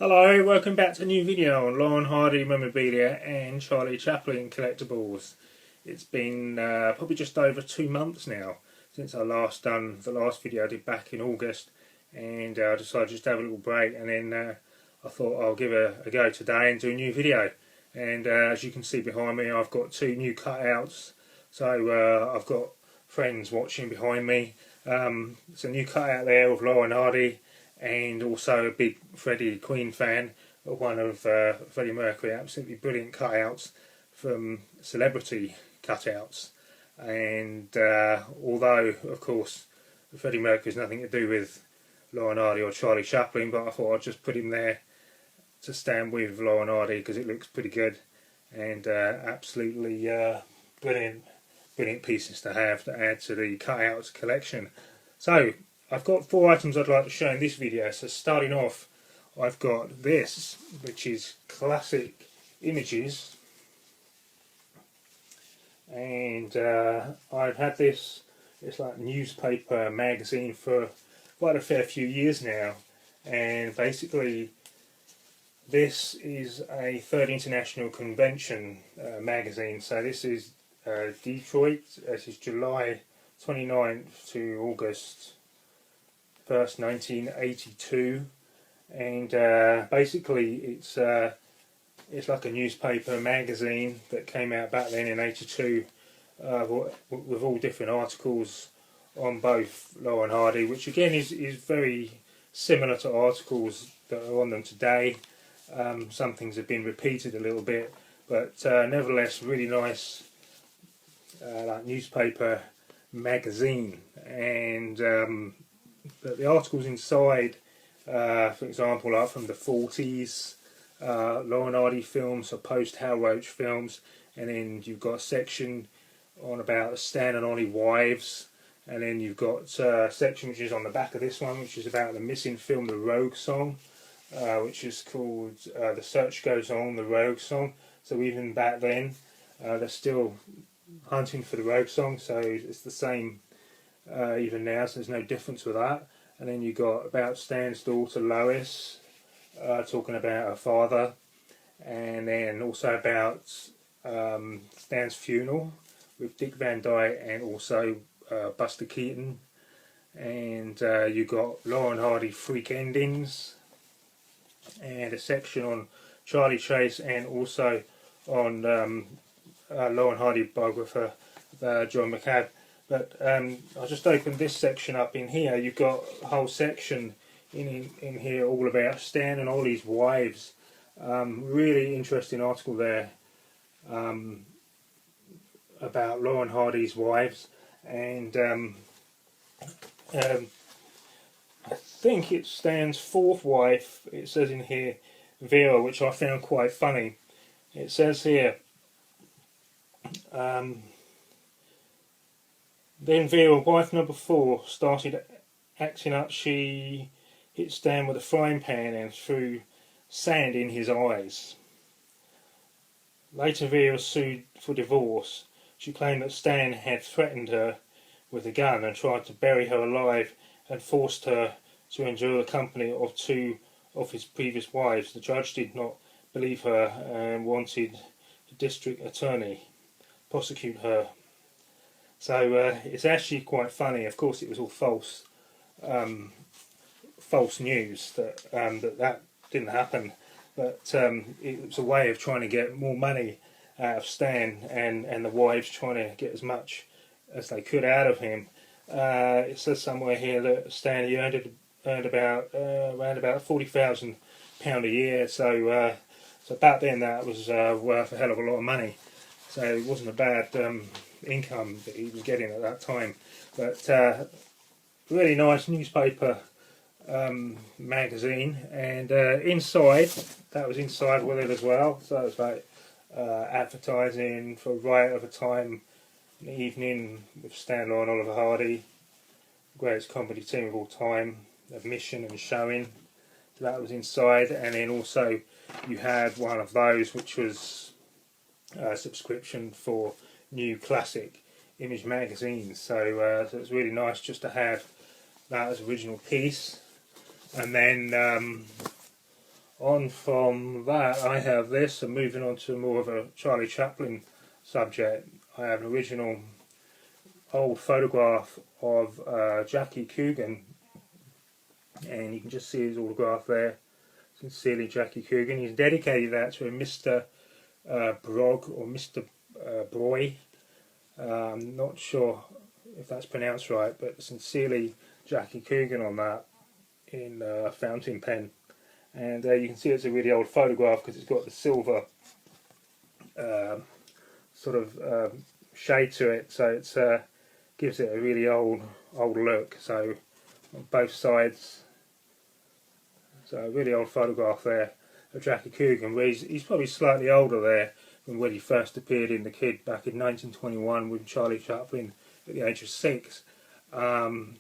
Hello, welcome back to a new video on Laurel and Hardy memorabilia and Charlie Chaplin collectibles. It's been probably just over 2 months now since I last done the last video I did back in August, and I decided just to have a little break, and then I thought I'll give a go today and do a new video. And as you can see behind me, I've got 2 new cutouts. So I've got friends watching behind me. It's a new cutout there of Laurel and Hardy, and also a big Freddie Queen fan of one of Freddie Mercury. Absolutely brilliant cutouts from celebrity cutouts. And although, of course, Freddie Mercury has nothing to do with Laurel and Hardy or Charlie Chaplin, but I thought I'd just put him there to stand with Laurel and Hardy because it looks pretty good, and absolutely brilliant pieces to have to add to the cutouts collection. So I've got 4 items I'd like to show in this video. So starting off, I've got this, which is classic images, and I've had this, it's like newspaper magazine for quite a fair few years now, and basically this is a 3rd International Convention magazine. So this is Detroit. This is July 29th to August 1st, 1982, and basically it's like a newspaper magazine that came out back then in '82 with all different articles on both Laurel and Hardy, which again is very similar to articles that are on them today. Some things have been repeated a little bit, but nevertheless really nice like newspaper magazine. And but the articles inside, for example, are from the 40s, Laurel and Hardy films, or post-Hal Roach films, and then you've got a section on about Stan and Ollie wives, and then you've got a section which is on the back of this one, which is about the missing film, The Rogue Song, which is called The Search Goes On, The Rogue Song. So even back then, they're still hunting for the Rogue Song, so it's the same even now, so there's no difference with that. And then you got about Stan's daughter Lois, talking about her father, and then also about Stan's funeral with Dick Van Dyke and also Buster Keaton. And you got Laurel and Hardy freak endings, and a section on Charlie Chase, and also on Laurel and Hardy biographer John McCabe. But I just opened this section up in here. You've got a whole section in here all about Stan and Ollie's wives. Really interesting article there about Laurel and Hardy's wives. And I think it's Stan's 4th wife. It says in here Vera, which I found quite funny. It says here, then Vera, wife number 4, started acting up. She hit Stan with a frying pan and threw sand in his eyes. Later Vera sued for divorce. She claimed that Stan had threatened her with a gun and tried to bury her alive, and forced her to endure the company of 2 of his previous wives. The judge did not believe her and wanted the district attorney prosecute her. So it's actually quite funny. Of course, it was all false news that didn't happen, but it was a way of trying to get more money out of Stan, and the wives trying to get as much as they could out of him. It says somewhere here that Stan earned about around about £40,000 a year. So back then that was worth a hell of a lot of money. So it wasn't a bad income that he was getting at that time. But really nice newspaper magazine, and inside, that was inside with it as well. So it was like advertising for Riot of a Time, an evening with Stan, Laurel and Oliver Hardy, greatest comedy team of all time, admission and showing. So that was inside, and then also you had one of those which was a subscription for new classic image magazines. So it's really nice just to have that as original piece. And then on from that, I have this, and moving on to more of a Charlie Chaplin subject. I have an original old photograph of Jackie Coogan, and you can just see his autograph there. Sincerely, Jackie Coogan. He's dedicated that to a Mr. Brog or Mr. Broy. I'm not sure if that's pronounced right, but sincerely, Jackie Coogan on that in fountain pen. And you can see it's a really old photograph because it's got the silver sort of shade to it, so it gives it a really old look. So on both sides. So a really old photograph there of Jackie Coogan, where he's probably slightly older there than when he first appeared in The Kid back in 1921 with Charlie Chaplin at the age of 6. So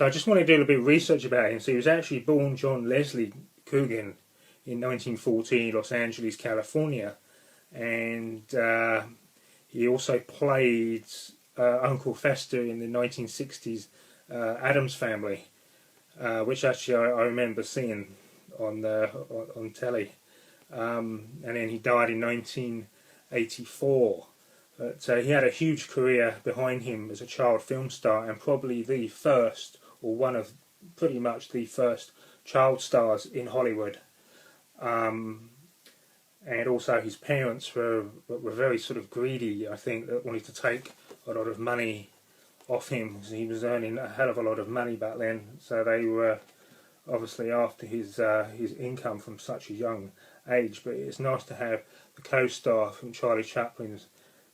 I just want to do a little bit of research about him. So he was actually born John Leslie Coogan in 1914, Los Angeles, California, and he also played Uncle Fester in the 1960s Addams Family. Which actually I remember seeing on telly, and then he died in 1984. But he had a huge career behind him as a child film star, and probably the first, or one of pretty much the first child stars in Hollywood. And also his parents were very sort of greedy, I think, that wanted to take a lot of money off him because he was earning a hell of a lot of money back then, so they were obviously after his income from such a young age. But it's nice to have the co-star from Charlie Chaplin's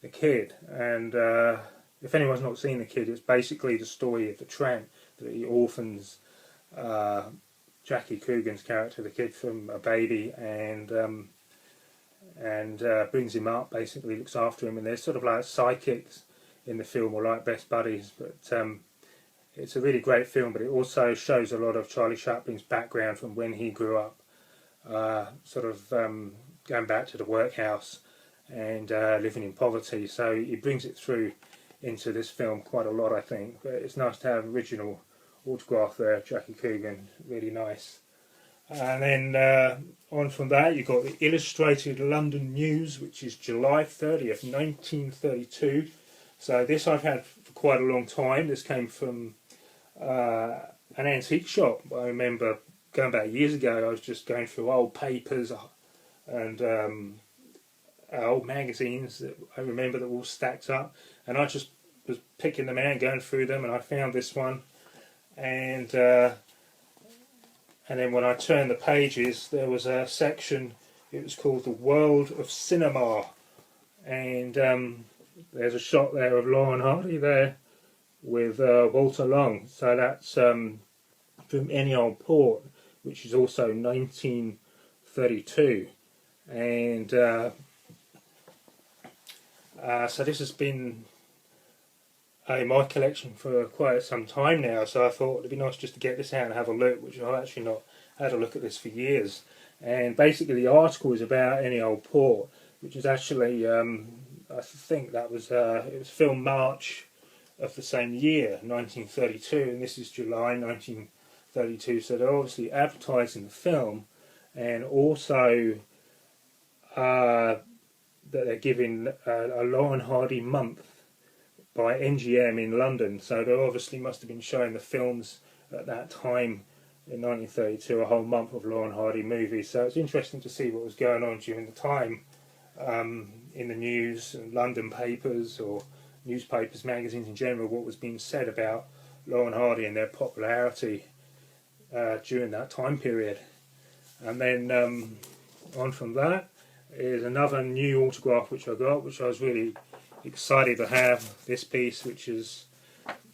The Kid, and if anyone's not seen The Kid, it's basically the story of the tramp that he orphans Jackie Coogan's character, the kid, from a baby, and brings him up, basically looks after him, and they're sort of like sidekicks in the film, or like best buddies. But it's a really great film, but it also shows a lot of Charlie Chaplin's background from when he grew up, going back to the workhouse and living in poverty. So he brings it through into this film quite a lot, I think. But it's nice to have original autograph there, Jackie Coogan, really nice. And then on from that, you've got the Illustrated London News, which is July 30th, 1932. So this I've had for quite a long time. This came from an antique shop. I remember going back years ago, I was just going through old papers and old magazines that I remember that were all stacked up, and I just was picking them out, going through them, and I found this one, and then when I turned the pages, there was a section. It was called The World of Cinema, and there's a shot there of Laurel and Hardy there with Walter Long. So that's from Any Old Port, which is also 1932. And so this has been in my collection for quite some time now. So I thought it'd be nice just to get this out and have a look, which I've actually not had a look at this for years. And basically the article is about Any Old Port, which is actually... I think that was it was filmed March of the same year, 1932, and this is July 1932. So they're obviously advertising the film, and also that they're giving a Laurel and Hardy month by NGM in London. So they obviously must have been showing the films at that time in 1932, a whole month of Laurel and Hardy movies. So it's interesting to see what was going on during the time. In the news, London papers or newspapers, magazines in general, what was being said about Laurel and Hardy and their popularity during that time period. And then on from that is another new autograph which I got, which I was really excited to have. This piece, which is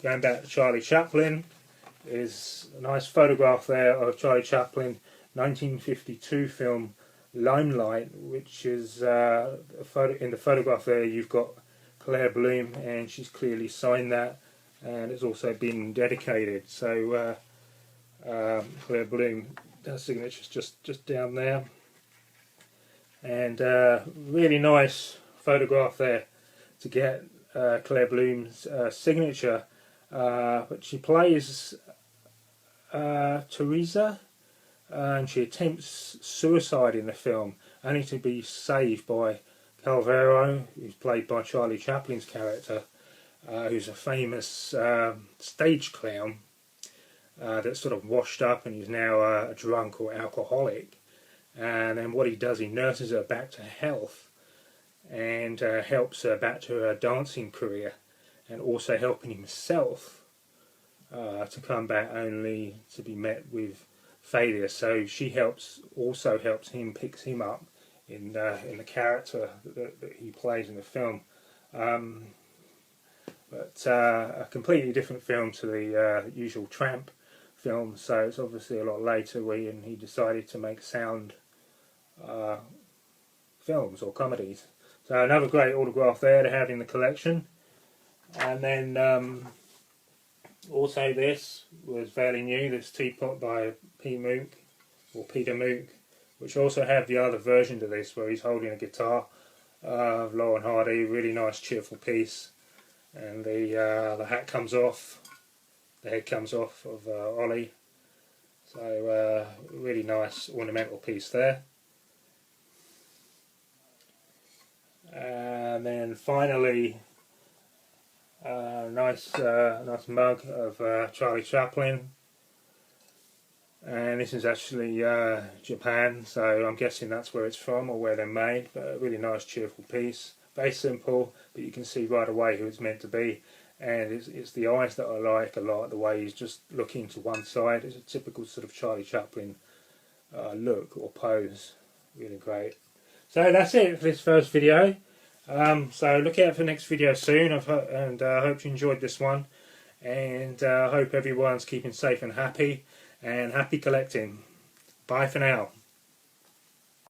going back to Charlie Chaplin, is a nice photograph there of Charlie Chaplin, 1952 film Limelight, which is a photo. In the photograph there you've got Claire Bloom, and she's clearly signed that, and it's also been dedicated. So Claire Bloom, her signature's just down there, and really nice photograph there to get Claire Bloom's signature. But she plays Teresa. and she attempts suicide in the film, only to be saved by Calvero, who's played by Charlie Chaplin's character, who's a famous stage clown that's sort of washed up and he's now a drunk or alcoholic. And then what he does, he nurses her back to health and helps her back to her dancing career, and also helping himself to come back only to be met with failure. So she also helps him, picks him up in the character that he plays in the film. But a completely different film to the usual Tramp film, so it's obviously a lot later when he decided to make sound films or comedies. So another great autograph there to have in the collection. And then also this was fairly new, this teapot by Peter Mook, which also have the other version to this where he's holding a guitar of Laurel and Hardy. Really nice cheerful piece. And the hat comes off, the head comes off of Ollie. So really nice ornamental piece there. And then finally, nice mug of Charlie Chaplin. And this is actually Japan, so I'm guessing that's where it's from or where they're made. But a really nice cheerful piece. Very simple, but you can see right away who it's meant to be. And it's the eyes that I like a lot, the way he's just looking to one side. It's a typical sort of Charlie Chaplin look or pose. Really great. So that's it for this first video. So look out for the next video soon, and I hope you enjoyed this one. And I hope everyone's keeping safe and happy collecting. Bye for now.